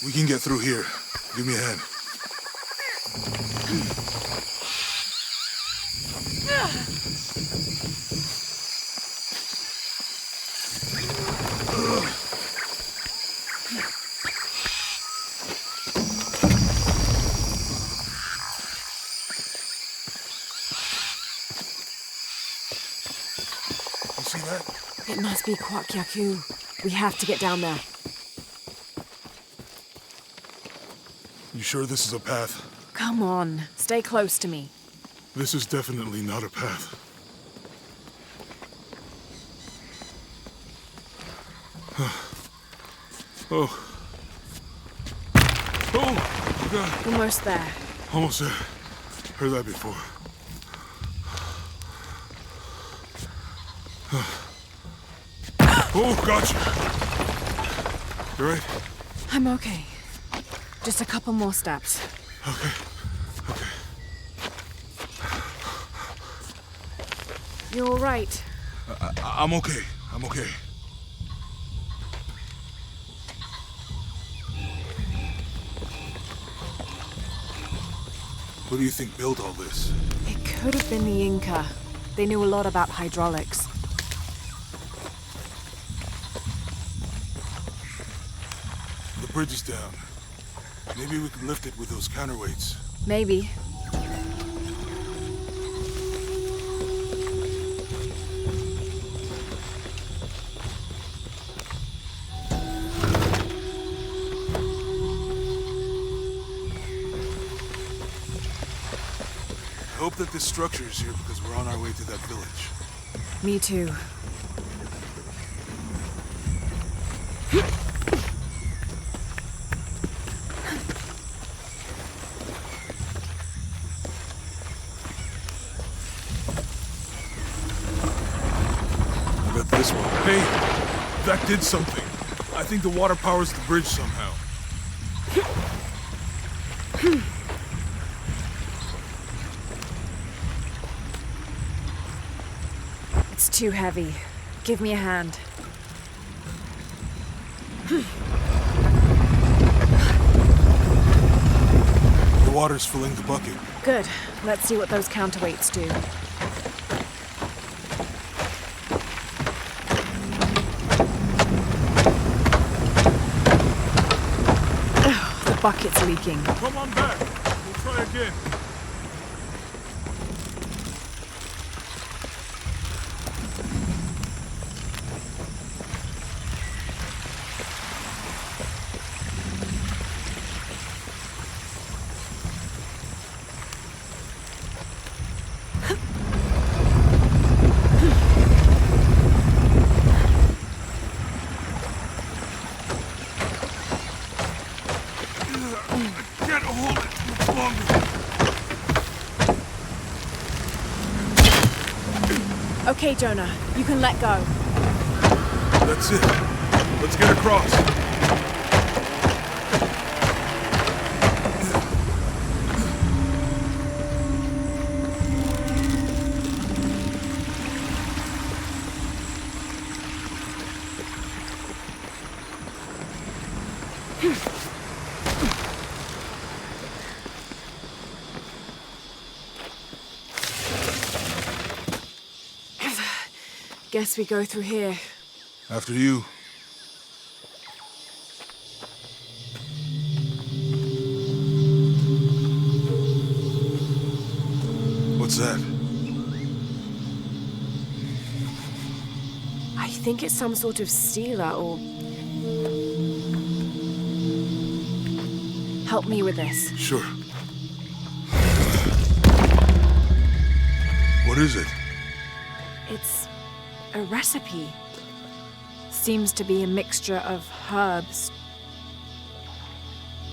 We can get through here. Give me a hand. You see that? It must be Kwakyaku. We have to get down there. You sure this is a path? Come on, stay close to me. This is definitely not a path. Oh. Oh, God. Almost there. Almost there. Heard that before. Oh, gotcha. You right? I'm okay. Just a couple more steps. Okay. Okay. You're all right. I'm okay. I'm okay. What do you think built all this? It could have been the Inca. They knew a lot about hydraulics. The bridge is down. Maybe we can lift it with those counterweights. Maybe. I hope that this structure is here because we're on our way to that village. Me too. I got this one. Hey, that did something. I think the water powers the bridge somehow. It's too heavy. Give me a hand. The water's filling the bucket. Good. Let's see what those counterweights do. Ugh, the bucket's leaking. Come on back. We'll try again. Can't hold it much longer. Okay, Jonah. You can let go. That's it. Let's get across. Guess we go through here. After you. What's that? I think it's some sort of sealer or... Help me with this. Sure. What is it? It's a recipe. Seems to be a mixture of herbs.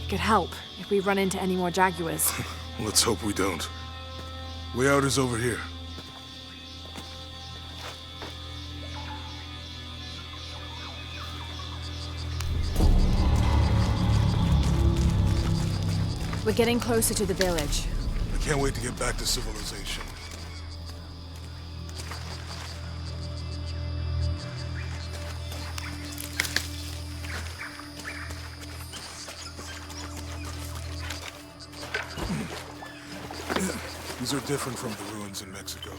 It could help if we run into any more jaguars. Let's hope we don't. Way out is over here. We're getting closer to the village. I can't wait to get back to civilization. These are different from the ruins in Mexico.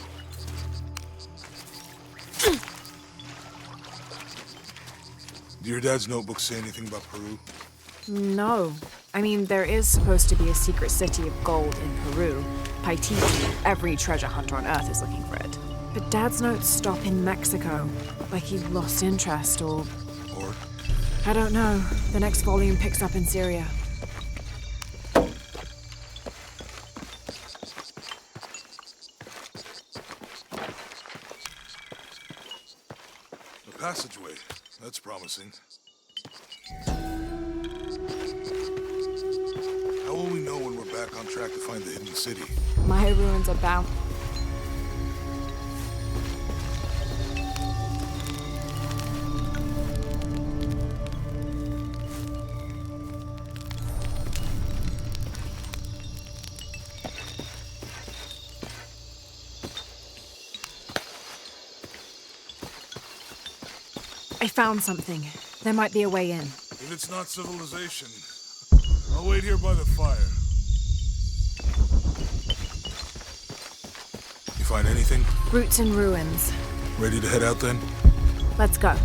Do your dad's notebooks say anything about Peru? No. I mean, there is supposed to be a secret city of gold in Peru. Paititi, every treasure hunter on Earth is looking for it. But Dad's notes stop in Mexico. Like he lost interest or... Or? I don't know. The next volume picks up in Syria. A passageway. That's promising. How will we know when we're back on track to find the hidden city? My ruins are bound. I found something. There might be a way in. If it's not civilization, I'll wait here by the fire. You find anything? Roots and ruins. Ready to head out then? Let's go.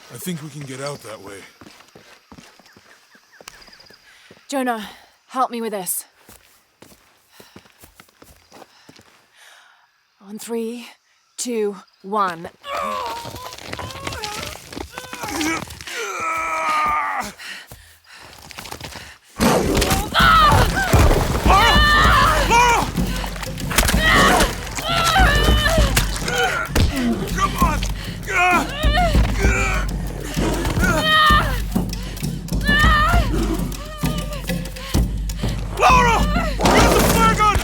I think we can get out that way. Jonah, help me with this. On 3, 2, 1. Come on! Lara! Use the flare gun!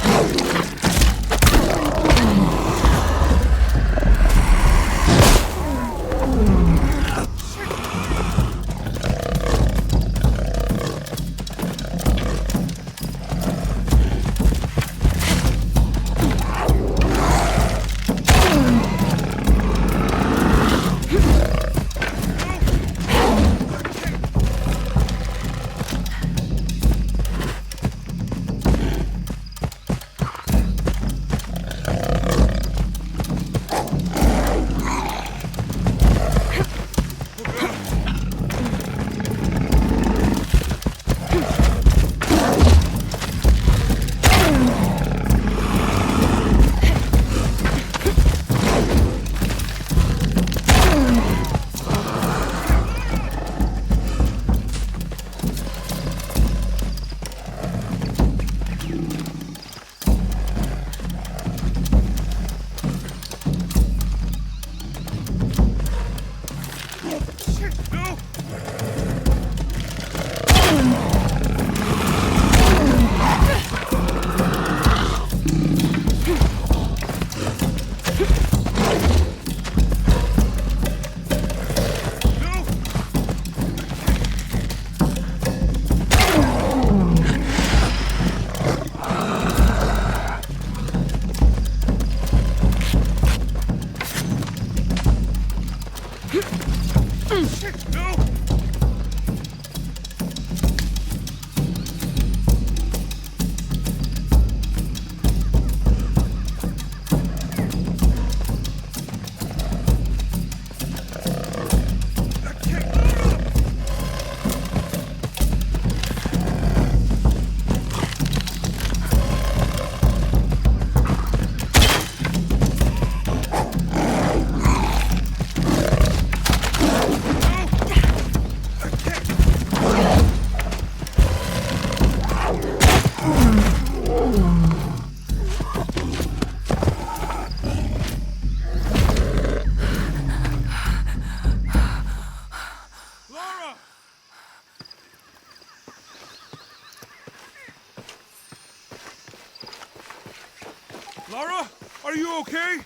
Lara, are you okay?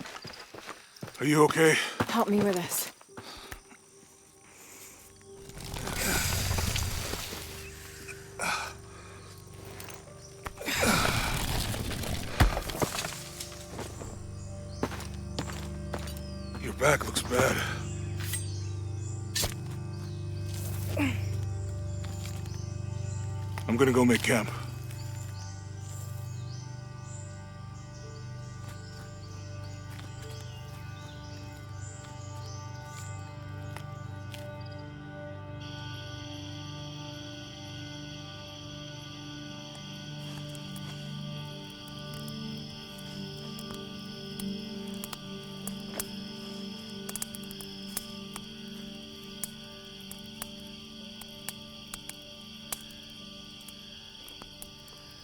Are you okay? Help me with this. back looks bad. I'm gonna go make camp.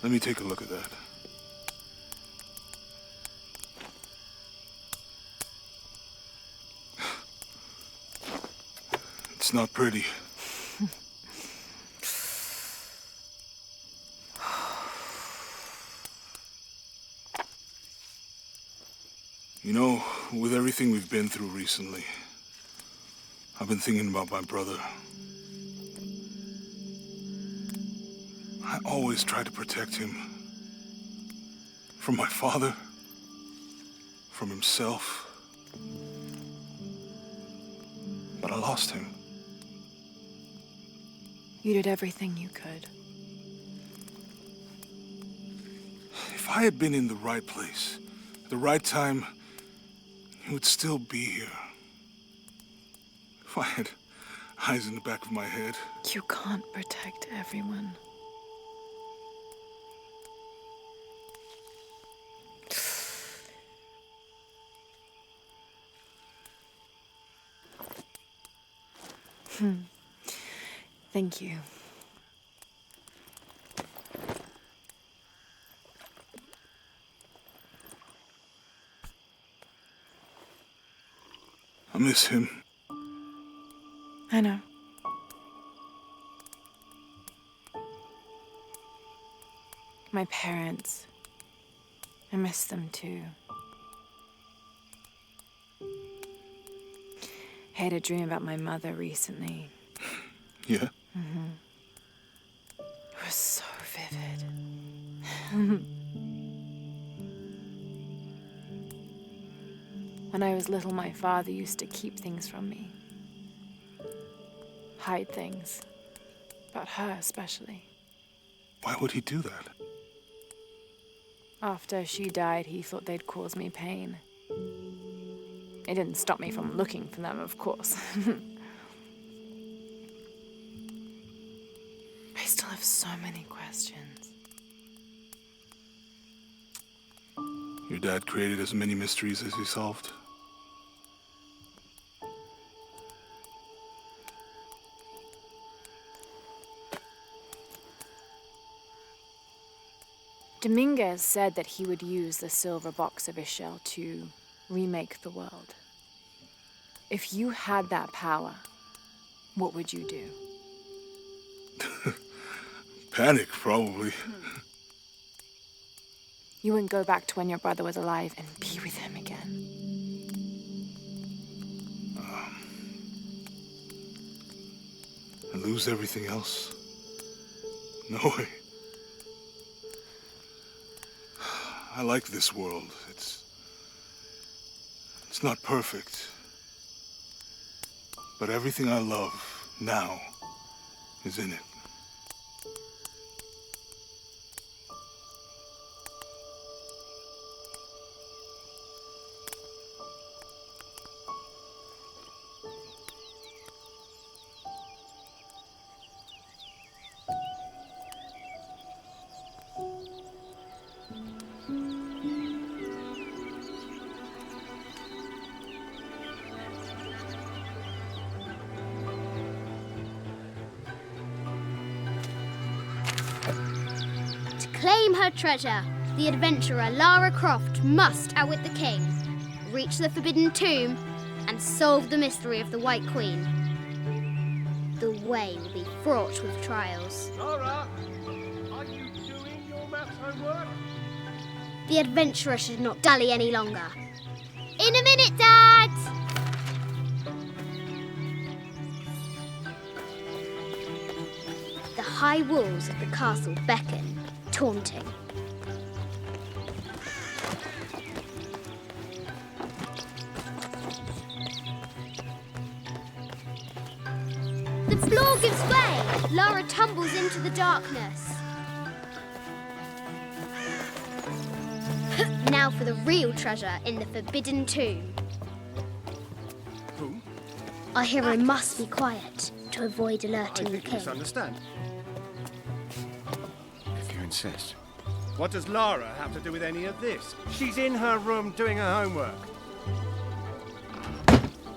Let me take a look at that. It's not pretty. You know, with everything we've been through recently, I've been thinking about my brother. I always tried to protect him. From my father. From himself. But I lost him. You did everything you could. If I had been in the right place, at the right time, he would still be here. If I had eyes in the back of my head. You can't protect everyone. Thank you. I miss him. I know. My parents. I miss them too. I had a dream about my mother recently. Yeah? It was so vivid. When I was little, my father used to keep things from me. Hide things. About her, especially. Why would he do that? After she died, he thought they'd cause me pain. It didn't stop me from looking for them, of course. I still have so many questions. Your dad created as many mysteries as he solved. Dominguez said that he would use the silver box of his shell to remake the world. If you had that power, what would you do? Panic, probably. You wouldn't go back to when your brother was alive and be with him again. And lose everything else? No way. I like this world. It's not perfect. But everything I love now is in it. Claim her treasure. The adventurer Lara Croft must outwit the king, reach the forbidden tomb, and solve the mystery of the White Queen. The way will be fraught with trials. Lara, are you doing your maths homework? The adventurer should not dally any longer. In a minute, Dad! The high walls of the castle beckon, taunting. The floor gives way. Lara tumbles into the darkness. Now for the real treasure in the Forbidden Tomb. Who? Our hero must be quiet to avoid alerting the I think you king. misunderstand. If you insist. What does Lara have to do with any of this? She's in her room doing her homework.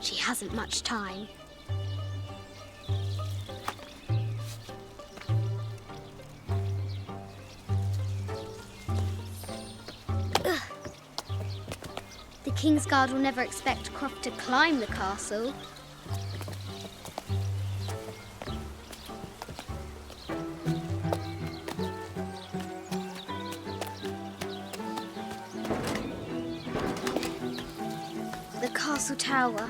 She hasn't much time. Ugh. The King's Guard will never expect Croft to climb the castle. The castle tower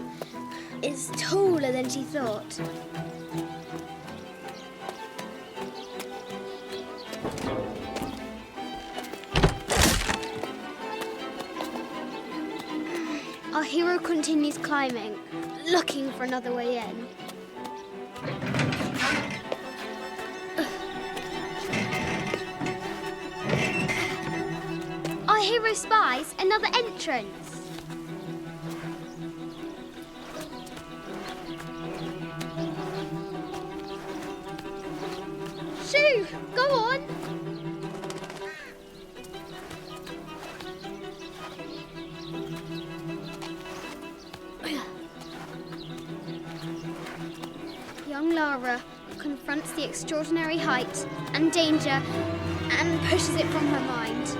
is taller than she thought. Our hero continues climbing, looking for another way in. Our hero spies another entrance. Shoo! Go on! Young Lara confronts the extraordinary height and danger and pushes it from her mind.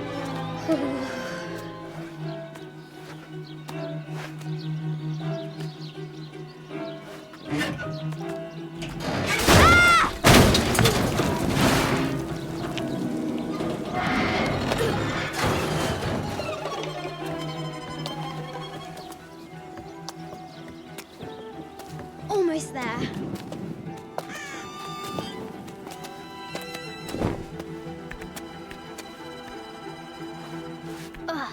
Almost there. Ugh.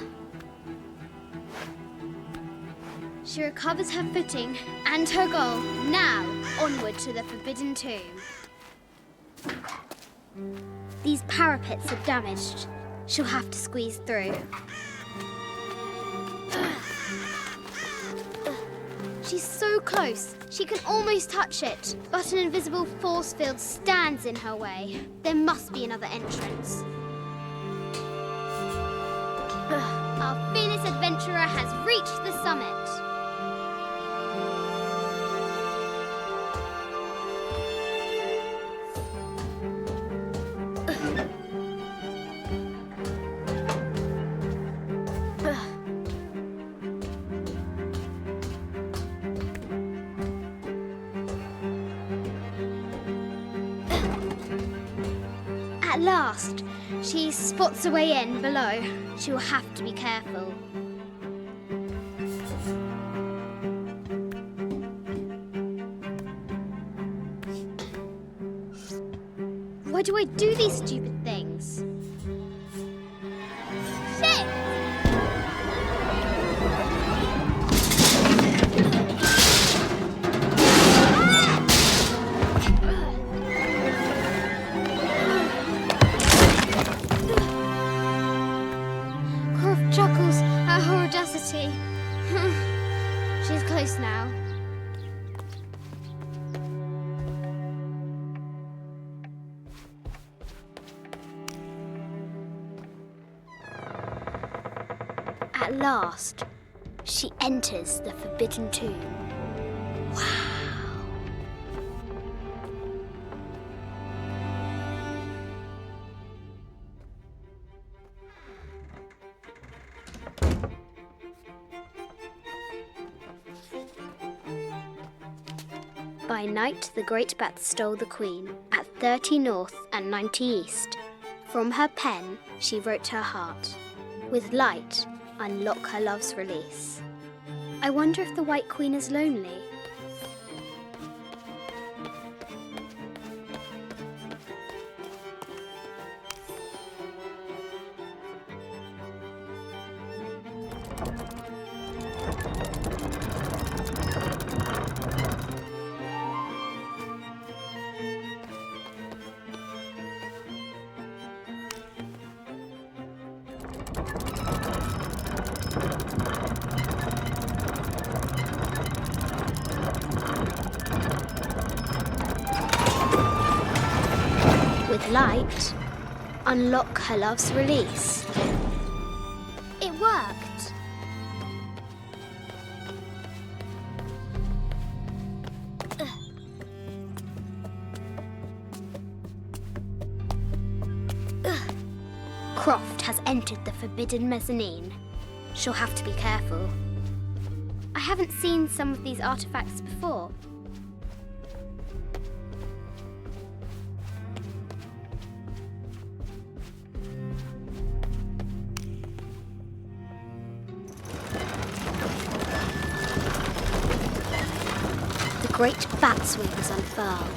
She recovers her footing and her goal. Now, onward to the Forbidden Tomb. These parapets are damaged. She'll have to squeeze through. She's so close, she can almost touch it, but an invisible force field stands in her way. There must be another entrance. Our fearless adventurer has reached the summit. At last, she spots a way in below. She will have to be careful. Why do I do these stupid things? Shit! Croft chuckles at her audacity. She's close now. At last, she enters the Forbidden Tomb. Wow. By night, the great bat stole the queen at 30 north and 90 east. From her pen, she wrote her heart. With light, unlock her love's release. I wonder if the White Queen is lonely. light, unlock her love's release. It worked. Croft has entered the forbidden mezzanine. She'll have to be careful. I haven't seen some of these artifacts before. The great bat wings unfurl.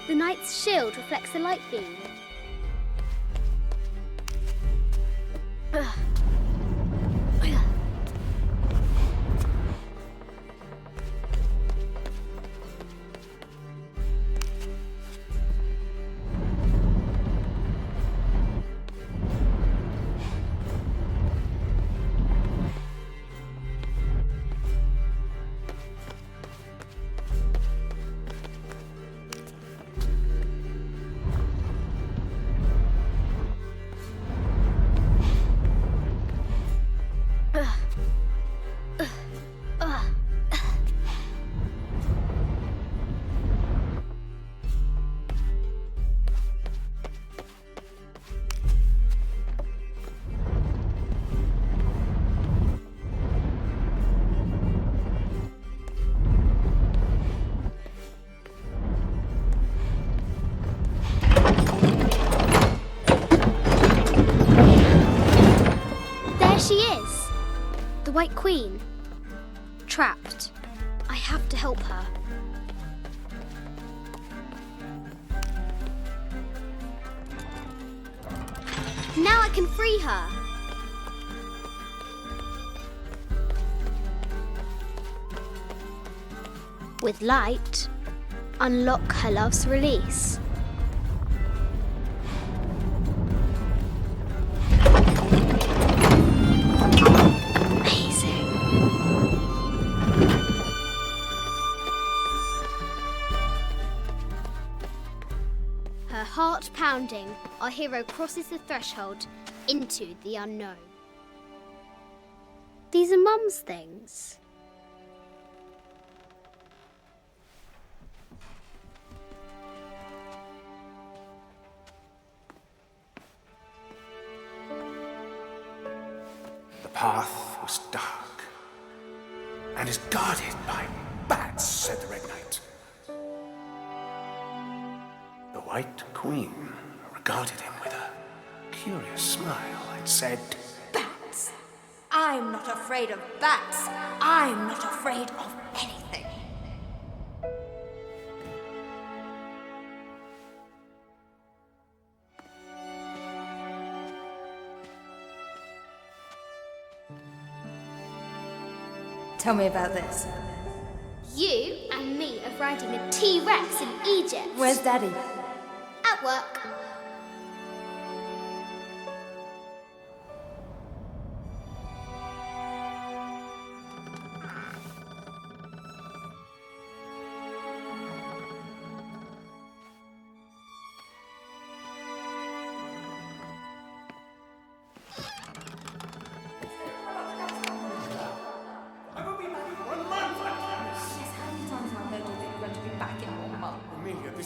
The knight's shield reflects the light beam. She is! The White Queen. Trapped. I have to help her. Now I can free her. With light, unlock her love's release. Heart pounding, our hero crosses the threshold into the unknown. These are Mum's things. The path was dark and is guarded by bats, said the Red Knight. The White Queen regarded him with a curious smile and said, Bats! I'm not afraid of bats. I'm not afraid of anything. Tell me about this. You and me are riding a T-Rex in Egypt. Where's Daddy? At work.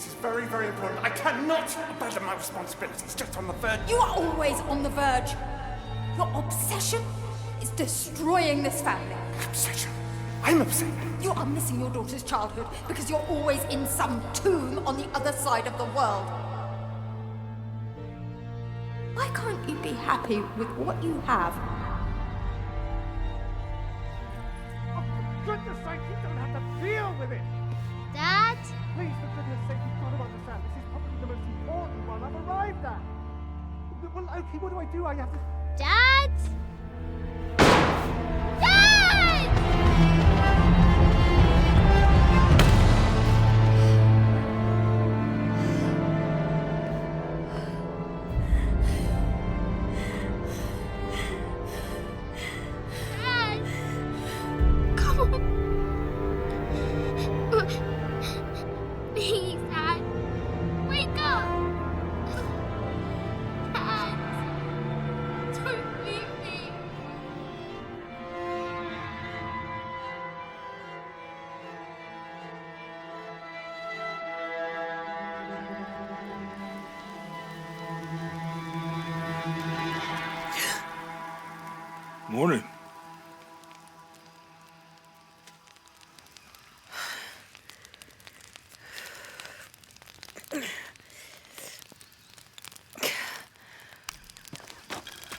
This is very, very important. I cannot abandon my responsibilities just on the verge. You are always on the verge. Your obsession is destroying this family. Obsession. I'm upset. You are missing your daughter's childhood because you're always in some tomb on the other side of the world. Why can't you be happy with what you have? Oh, for goodness sake, you don't have to deal with it. Dad? Please, for goodness sake, you've got to understand. This is probably the most important one I've arrived at. Well, okay, what do? I have to... Dad? Dad! Dad! Come on. Please, Dad. Wake up. Dad. Don't leave me. Morning.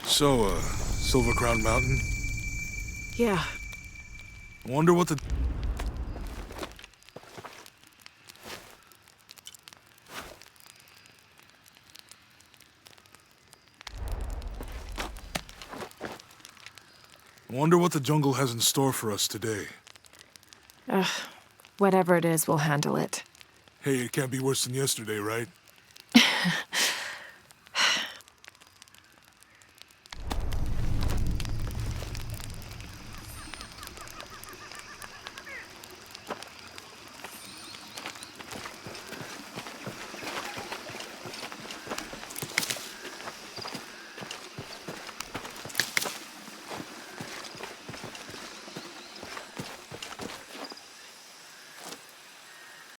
So, Silver Crown Mountain? Yeah. Wonder what the... Wonder what the jungle has in store for us today. Whatever it is, we'll handle it. Hey, it can't be worse than yesterday, right?